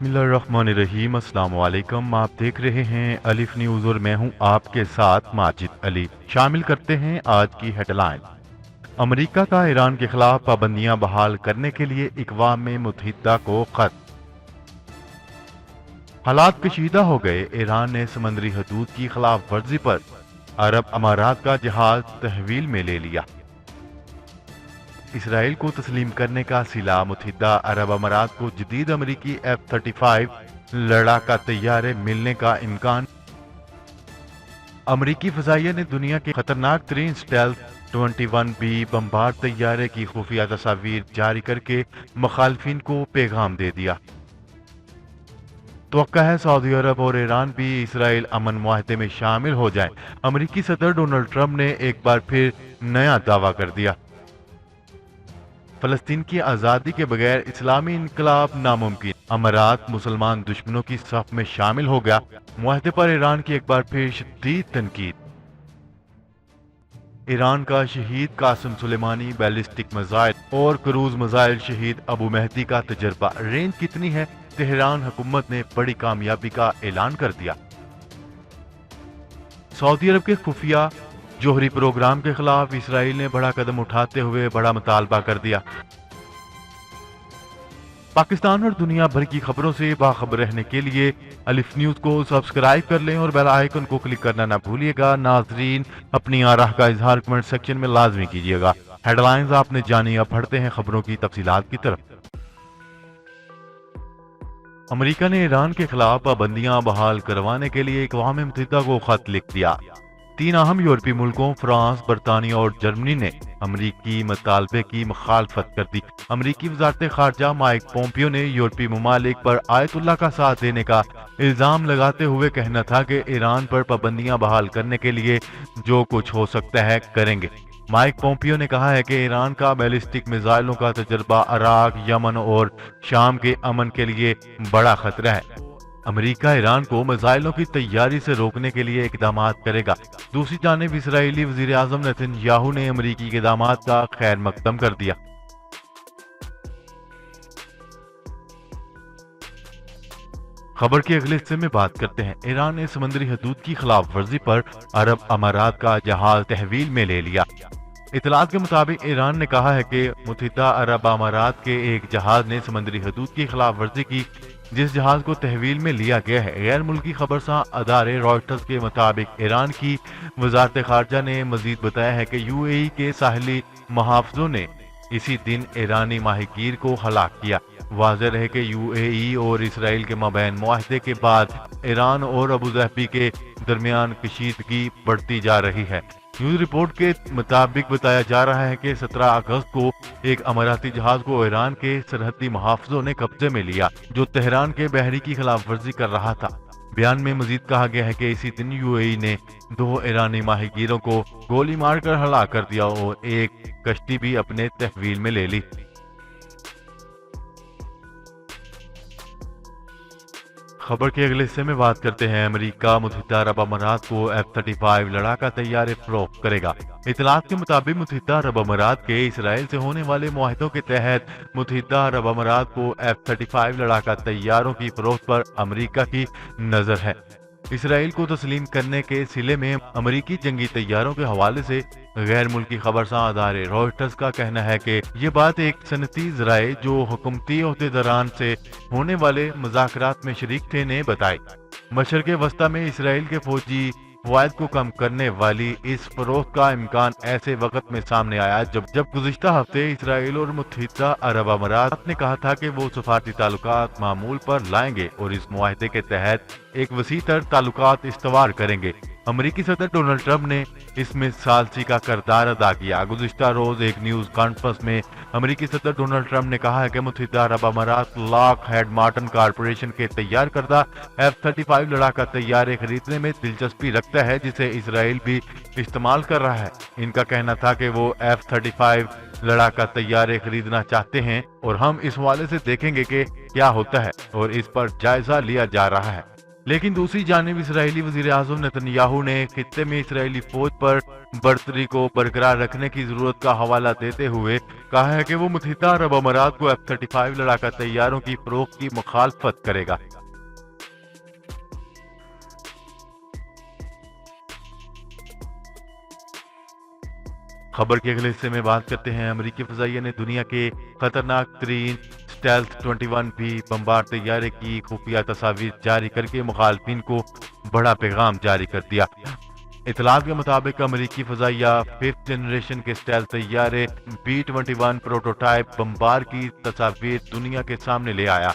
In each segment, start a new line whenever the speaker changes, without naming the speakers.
بسم اللہ الرحمن الرحیم۔ السلام علیکم، آپ دیکھ رہے ہیں الف نیوز اور میں ہوں آپ کے ساتھ ماجد علی۔ شامل کرتے ہیں آج کی ہیڈ لائن۔ امریکہ کا ایران کے خلاف پابندیاں بحال کرنے کے لیے اقوام متحدہ کو خط۔ حالات کشیدہ ہو گئے، ایران نے سمندری حدود کی خلاف ورزی پر عرب امارات کا جہاز تحویل میں لے لیا۔ اسرائیل کو تسلیم کرنے کا صلہ، متحدہ عرب امارات کو جدید امریکی F-35 لڑاکا طیارے ملنے کا امکان۔ امریکی فضائیہ نے دنیا کے خطرناک ترین اسٹیلتھ 21B بمبار طیارے کی خفیہ تصاویر جاری کر کے مخالفین کو پیغام دے دیا۔ توقع ہے سعودی عرب اور ایران بھی اسرائیل امن معاہدے میں شامل ہو جائیں۔ امریکی صدر ڈونلڈ ٹرمپ نے ایک بار پھر نیا دعویٰ کر دیا۔ فلسطین کی آزادی کے بغیر اسلامی انقلاب ناممکن، امارات مسلمان دشمنوں کی صف میں شامل ہو گیا۔ معاہدے پر ایران کی ایک بار پھر شدید تنقید۔ ایران کا شہید قاسم سلیمانی بیلسٹک میزائل اور کروز میزائل شہید ابو مہدی کا تجربہ، رینج کتنی ہے؟ تہران حکومت نے بڑی کامیابی کا اعلان کر دیا۔ سعودی عرب کے خفیہ جوہری پروگرام کے خلاف اسرائیل نے بڑا قدم اٹھاتے ہوئے بڑا مطالبہ کر دیا۔ پاکستان اور دنیا بھر کی خبروں سے باخبر رہنے کے لیے الف نیوز کو سبسکرائب کر لیں اور بیل آئیکن کو کلک کرنا نہ بھولیے گا۔ ناظرین، اپنی آراء کا اظہار کمنٹ سیکشن میں لازمی کیجیے گا۔ ہیڈ لائنز آپ نے جانی، اب بڑھتے ہیں خبروں کی تفصیلات کی طرف۔ امریکہ نے ایران کے خلاف پابندیاں بحال کروانے کے لیے اقوام متحدہ کو خط لکھ دیا۔ 3 اہم یورپی ملکوں فرانس، برطانیہ اور جرمنی نے امریکی مطالبے کی مخالفت کر دی۔ امریکی وزارت خارجہ مائک پومپیو نے یورپی ممالک پر آیت اللہ کا ساتھ دینے کا الزام لگاتے ہوئے کہنا تھا کہ ایران پر پابندیاں بحال کرنے کے لیے جو کچھ ہو سکتا ہے کریں گے۔ مائک پومپیو نے کہا ہے کہ ایران کا بیلسٹک میزائلوں کا تجربہ عراق، یمن اور شام کے امن کے لیے بڑا خطرہ ہے۔ امریکہ ایران کو میزائلوں کی تیاری سے روکنے کے لیے اقدامات کرے گا۔ دوسری جانب اسرائیلی وزیر اعظم نیتن یاہو نے امریکی اقدامات کا خیر مقدم کر دیا۔ خبر کے اگلے حصے میں بات کرتے ہیں۔ ایران نے سمندری حدود کی خلاف ورزی پر عرب امارات کا جہاز تحویل میں لے لیا۔ اطلاعات کے مطابق ایران نے کہا ہے کہ متحدہ عرب امارات کے ایک جہاز نے سمندری حدود کی خلاف ورزی کی، جس جہاز کو تحویل میں لیا گیا ہے۔ غیر ملکی خبرساں ادارے رائٹرز کے مطابق ایران کی وزارت خارجہ نے مزید بتایا ہے کہ UAE کے ساحلی محافظوں نے اسی دن ایرانی ماہی گیر کو ہلاک کیا۔ واضح رہے کہ UAE اور اسرائیل کے مابین معاہدے کے بعد ایران اور ابوظہبی کے درمیان کشیدگی بڑھتی جا رہی ہے۔ نیوز رپورٹ کے مطابق بتایا جا رہا ہے کہ 17 اگست کو ایک اماراتی جہاز کو ایران کے سرحدی محافظوں نے قبضے میں لیا، جو تہران کے بحری کی خلاف ورزی کر رہا تھا۔ بیان میں مزید کہا گیا ہے کہ اسی دن UAE نے 2 ایرانی ماہی گیروں کو گولی مار کر ہلاک کر دیا اور ایک کشتی بھی اپنے تحویل میں لے لی۔ خبر کے اگلے حصے میں بات کرتے ہیں۔ امریکہ متحدہ عرب امارات کو F-35 لڑاکا طیارے فروخت کرے گا۔ اطلاعات کے مطابق متحدہ عرب امارات کے اسرائیل سے ہونے والے معاہدوں کے تحت متحدہ عرب امارات کو F-35 لڑاکا طیاروں کی فروخت پر امریکہ کی نظر ہے۔ اسرائیل کو تسلیم کرنے کے سلے میں امریکی جنگی طیاروں کے حوالے سے غیر ملکی خبرساں ادارے رائٹرز کا کہنا ہے کہ یہ بات ایک صنعتی ذرائع جو حکومتی عہدیداران سے ہونے والے مذاکرات میں شریک تھے نے بتائی۔ مشرق وسطی میں اسرائیل کے فوجی فوائد کو کم کرنے والی اس فروخت کا امکان ایسے وقت میں سامنے آیا جب گزشتہ ہفتے اسرائیل اور متحدہ عرب امارات نے کہا تھا کہ وہ سفارتی تعلقات معمول پر لائیں گے اور اس معاہدے کے تحت ایک وسیع تر تعلقات استوار کریں گے۔ امریکی صدر ڈونلڈ ٹرمپ نے اس میں ثالثی کا کردار ادا کیا۔ گزشتہ روز ایک نیوز کانفرنس میں امریکی صدر ڈونلڈ ٹرمپ نے کہا ہے کہ متحدہ عرب امارات لاک ہیڈ مارٹن کارپوریشن کے تیار کردہ F-35 لڑاکا طیارے خریدنے میں دلچسپی رکھتا ہے، جسے اسرائیل بھی استعمال کر رہا ہے۔ ان کا کہنا تھا کہ وہ F-35 لڑاکا طیارے خریدنا چاہتے ہیں اور ہم اس حوالے سے دیکھیں گے کہ کیا ہوتا ہے اور اس پر جائزہ لیا جا رہا ہے۔ लेकिन दूसरी जानिब इसराइली वजीर आज़म नेतन्याहू ने खित्ते में इसराइली फौज पर बर्तरी को बरकरार रखने की जरूरत का हवाला देते हुए कहा है कि वो मुत्तहिदा अरब अमारात को F-35 लड़ाका तैयारों की फरोख्त की मुखालफत करेगा। खबर के अगले हिस्से में बात करते हैं। अमेरिकी फजाइया ने दुनिया के खतरनाक तरीन स्टेल्थ 21B बम्बार तैयारे की खुफिया तस्वीर जारी करके मुखालफिन को बड़ा पैगाम जारी कर दिया। इतलात के मुताबिक अमेरिकी फजाइया 5th जनरेशन के स्टेल्थ तैयारे B-21 प्रोटोटाइप बम्बार की तस्वीर दुनिया के सामने ले आया।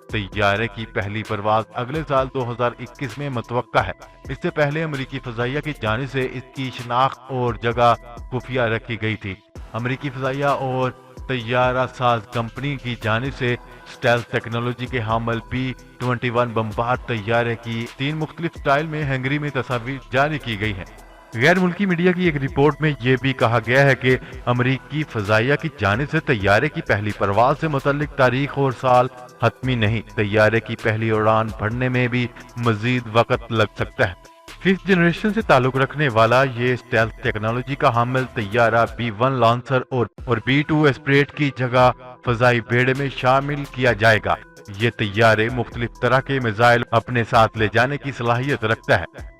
तैयारे की पहली परवाज अगले साल 2021 में मुतवक्का है। इससे पहले अमेरिकी फजाइया की जानिब से इसकी शनाख्त और जगह खुफिया रखी गई थी। अमेरिकी फजाइया और तैयारा साज कंपनी की जानिब से स्टेल्थ टेक्नोलॉजी के हामिल B-21 बम्बार तैयारे की 3 मुख्तलिफ स्टाइल में हंगरी में तस्वीर जारी की गई है। गैर मुल्की मीडिया की एक रिपोर्ट में यह भी कहा गया है कि अमेरिकी फजाइया की जानिब से तैयारे की पहली परवाज से मुतल्लिक तारीख और साल हतमी नहीं, तैयारे की पहली उड़ान भरने में भी मजीद वक्त लग सकता है। 5th जनरेशन से ताल्लुक रखने वाला ये स्टेल्थ टेक्नोलॉजी का हामिल तैयारा B-1 लॉन्चर और B-2 एस्पिरेट की जगह फजाई बेड़े में शामिल किया जाएगा। ये तैयारे मुख्तलिफ तरह के मिसाइल अपने साथ ले जाने की सलाहियत रखता है।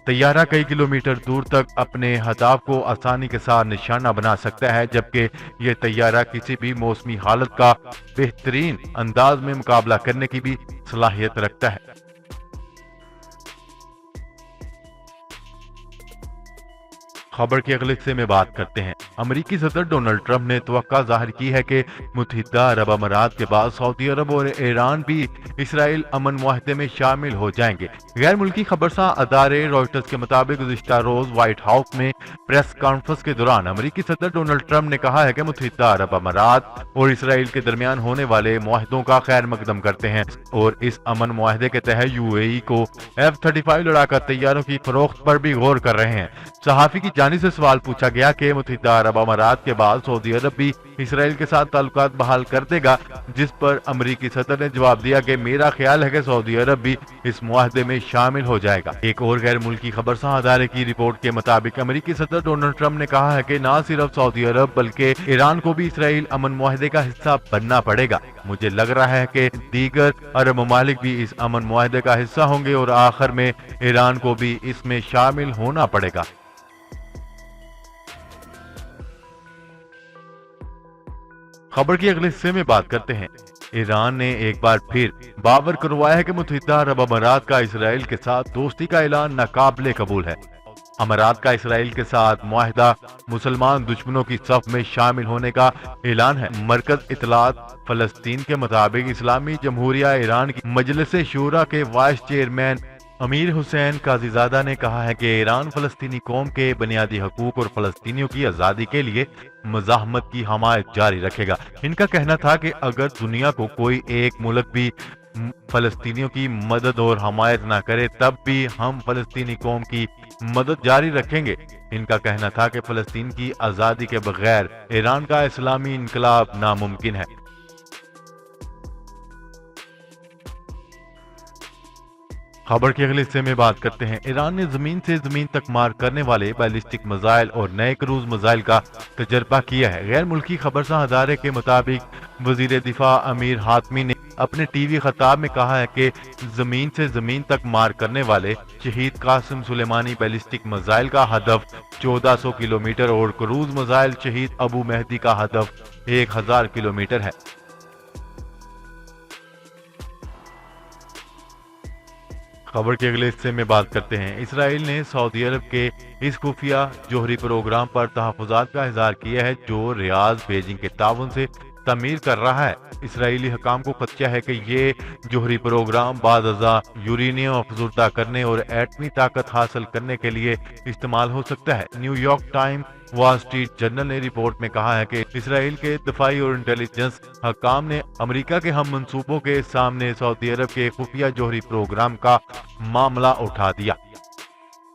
तैयारा कई किलोमीटर दूर तक अपने हदाफ को आसानी के साथ निशाना बना सकता है, जबकि यह तैयारा किसी भी मौसमी हालत का बेहतरीन अंदाज में मुकाबला करने की भी सलाहियत रखता है। खबर के अगले हिस्से में बात करते हैं। अमेरिकी सदर डोनाल्ड ट्रंप ने तवक्का जाहिर की है कि मुत्तहिदा अरब अमारात के बाद सऊदी अरब और ईरान भी इसराइल अमन मुआहदे में शामिल हो जाएंगे। गैर मुल्की खबरसां अदारे रॉयटर्स के मुताबिक गुज़िश्ता रोज व्हाइट हाउस में प्रेस कॉन्फ्रेंस के दौरान अमेरिकी सदर डोनाल्ड ट्रंप ने कहा है कि मुत्तहिदा अरब अमारात और इसराइल के दरमियान होने वाले मुआहदों का खैर मकदम करते हैं और इस अमन मुआहदे के तहत UAE को F-35 लड़ाका तैयारों की फरोख्त पर भी गौर कर रहे हैं। सहाफी की जानिब से सवाल पूछा गया कि मुत्तहिदा अरब अमारात के बाद सऊदी अरब भी इसराइल के साथ ताल्लुकात बहाल कर देगा, जिस पर अमेरिकी सदर ने जवाब दिया कि मेरा ख्याल है कि सऊदी अरब भी इस मुआहदे में शामिल हो जाएगा। एक और गैर मुल्की खबरसां अदारे की रिपोर्ट के मुताबिक अमेरिकी सदर डोनाल्ड ट्रंप ने कहा है कि न सिर्फ सऊदी अरब बल्कि ईरान को भी इसराइल अमन मुआहदे का हिस्सा बनना पड़ेगा। मुझे लग रहा है कि दीगर अरब ममालिक भी इस अमन मुआहदे का हिस्सा होंगे और आखिर में ईरान को भी इसमें शामिल होना पड़ेगा। खबर के अगले हिस्से में बात करते हैं। ईरान ने एक बार फिर बावर करवाया है कि मुत्तहिदा अरब अमारात का इसराइल के साथ दोस्ती का ऐलान नाकाबिले कबूल है। अमारात का इसराइल के साथ मुआहदा मुसलमान दुश्मनों की सफ में शामिल होने का ऐलान है। मरकज इतलात फलस्तीन के मुताबिक इस्लामी जमहूरिया ईरान की मजलिस शूरा के वाइस चेयरमैन अमीर हुसैन काजीजादा ने कहा है कि ईरान फलस्तीनी कौम के बुनियादी हकूक और फलस्तीनियों की आज़ादी के लिए मज़ाहमत की हमायत जारी रखेगा। इनका कहना था कि अगर दुनिया को कोई एक मुल्क भी फलस्तीनियों की मदद और हमायत ना करे तब भी हम फलस्तीनी कौम की मदद जारी रखेंगे। इनका कहना था कि फलस्तीन की आज़ादी के बगैर ईरान का इस्लामी इनकलाब नामुमकिन है। खबर के अगले हिस्से में बात करते हैं। ईरान ने जमीन से जमीन तक मार करने वाले बैलिस्टिक मिसाइल और नए क्रूज मिसाइल का तजर्बा किया है। गैर मुल्की खबरसां अदारे के मुताबिक वजीर दिफा अमीर हातमी ने अपने टीवी खिताब में कहा है कि जमीन से जमीन तक मार करने वाले शहीद कासिम सुलेमानी बैलिस्टिक मिसाइल का हदफ 1400 किलोमीटर और क्रूज मिसाइल शहीद अबू मेहदी का हदफ 1000 किलोमीटर है। खबर के अगले हिस्से में बात करते हैं। इसराइल ने सऊदी अरब के इस खुफिया जोहरी प्रोग्राम पर तहफ़्फ़ुज़ात का इज़हार किया है जो रियाद बीजिंग के ताउन से तमीर कर रहा है। इसराइली हकाम को खदशा है कि ये जोहरी प्रोग्राम बाज़ यूरेनियम अफजुर्दा करने और एटमी ताकत हासिल करने के लिए इस्तेमाल हो सकता है। New York time wall street journal ने रिपोर्ट में कहा है कि इसराइल के दफाई और इंटेलिजेंस हकाम ने अमेरिका के हम मंसूबों के सामने सऊदी अरब के खुफिया जोहरी प्रोग्राम का मामला उठा दिया।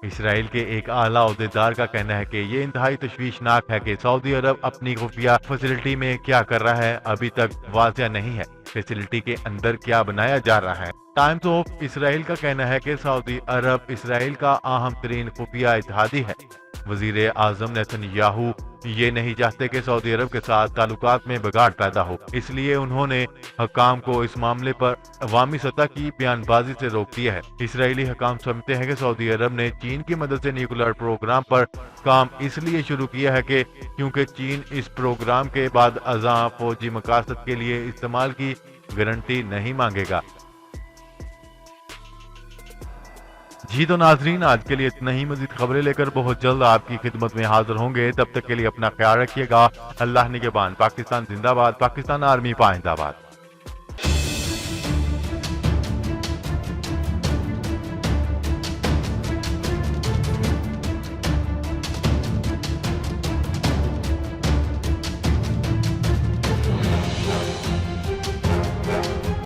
इसराइल के एक आला ओहदेदार का कहना है कि ये इंतहाई तशवीशनाक है कि सऊदी अरब अपनी खुफिया फैसिलिटी में क्या कर रहा है अभी तक वाज़ेह नहीं है। फैसिलिटी के अंदर क्या बनाया जा रहा है। टाइम्स ऑफ इसराइल का कहना है कि सऊदी अरब इसराइल का अहम तरीन खुफिया इत्तेहादी है। वजीर आजम नेतन्याहू ये नहीं चाहते कि सऊदी अरब के साथ ताल्लुकात में बिगाड़ पैदा हो, इसलिए उन्होंने हकाम को इस मामले पर अवामी सतह की बयानबाजी से रोक दिया है। इसराइली हकाम समझते हैं कि सऊदी अरब ने चीन की मदद से न्यूक्लियर प्रोग्राम पर काम इसलिए शुरू किया है कि क्योंकि चीन इस प्रोग्राम के बाद अज़ां फौजी मकासद के लिए इस्तेमाल की गारंटी नहीं मांगेगा। जी तो नाजरीन, आज के लिए इतना ही। मजीद खबरें लेकर बहुत जल्द आपकी खिदमत में हाजिर होंगे। तब तक के लिए अपना ख्याल रखिएगा। अल्लाह निगहबान। पाकिस्तान जिंदाबाद। पाकिस्तान आर्मी पाइंदाबाद।